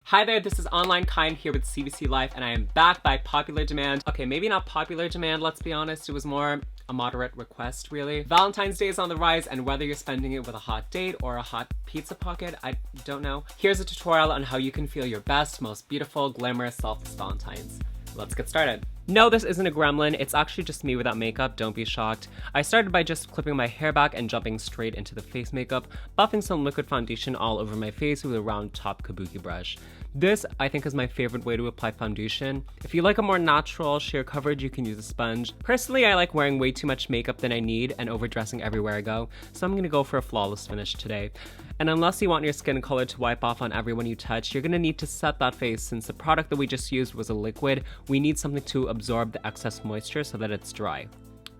Hi there, this is onlinekyne here with CBC Life, and I am back by popular demand. Okay, maybe not popular demand, let's be honest. It was more a moderate request, really. Valentine's Day is on the rise, and whether you're spending it with a hot date or a hot pizza pocket, I don't know. Here's a tutorial on how you can feel your best, most beautiful, glamorous self this Valentine's. Let's get started. No, this isn't a gremlin. It's actually just me without makeup, don't be shocked. I started by just clipping my hair back and jumping straight into the face makeup, buffing some liquid foundation all over my face with a round top kabuki brush. This, I think, is my favorite way to apply foundation. If you like a more natural, sheer coverage, you can use a sponge. Personally, I like wearing way too much makeup than I need and overdressing everywhere I go, so I'm gonna go for a flawless finish today. And unless you want your skin color to wipe off on everyone you touch, you're gonna need to set that face. Since the product that we just used was a liquid, we need something to absorb the excess moisture so that it's dry.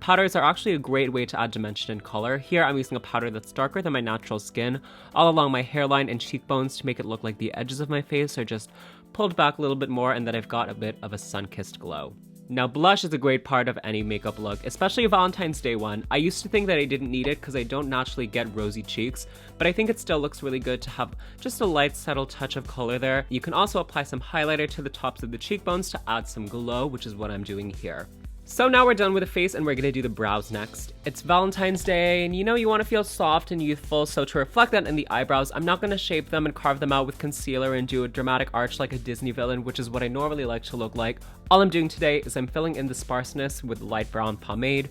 Powders are actually a great way to add dimension and color. Here I'm using a powder that's darker than my natural skin, all along my hairline and cheekbones to make it look like the edges of my face are just pulled back a little bit more and that I've got a bit of a sun-kissed glow. Now, blush is a great part of any makeup look, especially a Valentine's Day one. I used to think that I didn't need it because I don't naturally get rosy cheeks, but I think it still looks really good to have just a light, subtle touch of color there. You can also apply some highlighter to the tops of the cheekbones to add some glow, which is what I'm doing here. So now we're done with the face and we're gonna do the brows next. It's Valentine's Day and you know you wanna feel soft and youthful, so to reflect that in the eyebrows, I'm not gonna shape them and carve them out with concealer and do a dramatic arch like a Disney villain, which is what I normally like to look like. All I'm doing today is I'm filling in the sparseness with light brown pomade.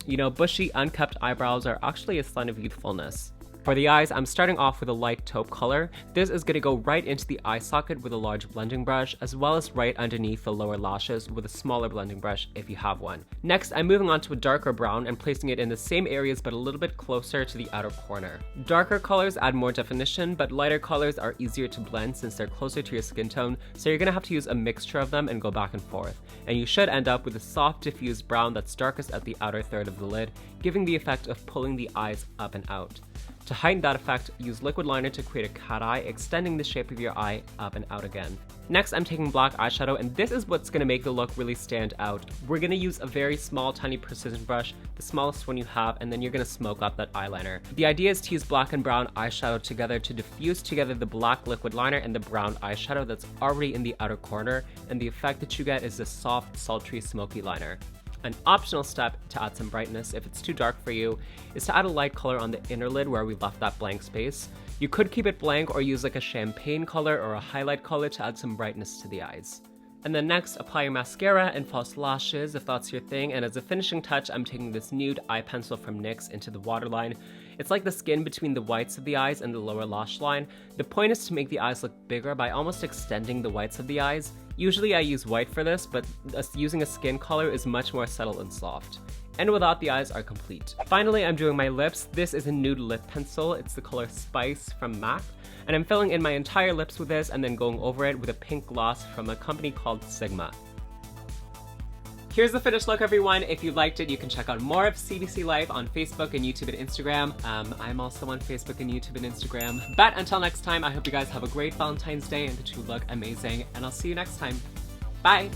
You know, bushy, unkept eyebrows are actually a sign of youthfulness. For the eyes, I'm starting off with a light taupe color. This is gonna go right into the eye socket with a large blending brush, as well as right underneath the lower lashes with a smaller blending brush if you have one. Next, I'm moving on to a darker brown and placing it in the same areas but a little bit closer to the outer corner. Darker colors add more definition, but lighter colors are easier to blend since they're closer to your skin tone, so you're gonna have to use a mixture of them and go back and forth. And you should end up with a soft, diffused brown that's darkest at the outer third of the lid, giving the effect of pulling the eyes up and out. To heighten that effect, use liquid liner to create a cat eye, extending the shape of your eye up and out again. Next, I'm taking black eyeshadow, and this is what's gonna make the look really stand out. We're gonna use a very small, tiny precision brush, the smallest one you have, and then you're gonna smoke up that eyeliner. The idea is to use black and brown eyeshadow together to diffuse together the black liquid liner and the brown eyeshadow that's already in the outer corner, and the effect that you get is this soft, sultry, smoky liner. An optional step to add some brightness, if it's too dark for you, is to add a light color on the inner lid where we left that blank space. You could keep it blank or use like a champagne color or a highlight color to add some brightness to the eyes. And then next, apply your mascara and false lashes if that's your thing, and as a finishing touch, I'm taking this nude eye pencil from NYX into the waterline. It's like the skin between the whites of the eyes and the lower lash line. The point is to make the eyes look bigger by almost extending the whites of the eyes. Usually I use white for this, but using a skin color is much more subtle and soft. And with that, the eyes are complete. Finally, I'm doing my lips. This is a nude lip pencil. It's the color Spice from MAC. And I'm filling in my entire lips with this and then going over it with a pink gloss from a company called Sigma. Here's the finished look, everyone. If you liked it, you can check out more of CBC Life on Facebook and YouTube and Instagram. I'm also on Facebook and YouTube and Instagram. But until next time, I hope you guys have a great Valentine's Day and that you look amazing. And I'll see you next time. Bye!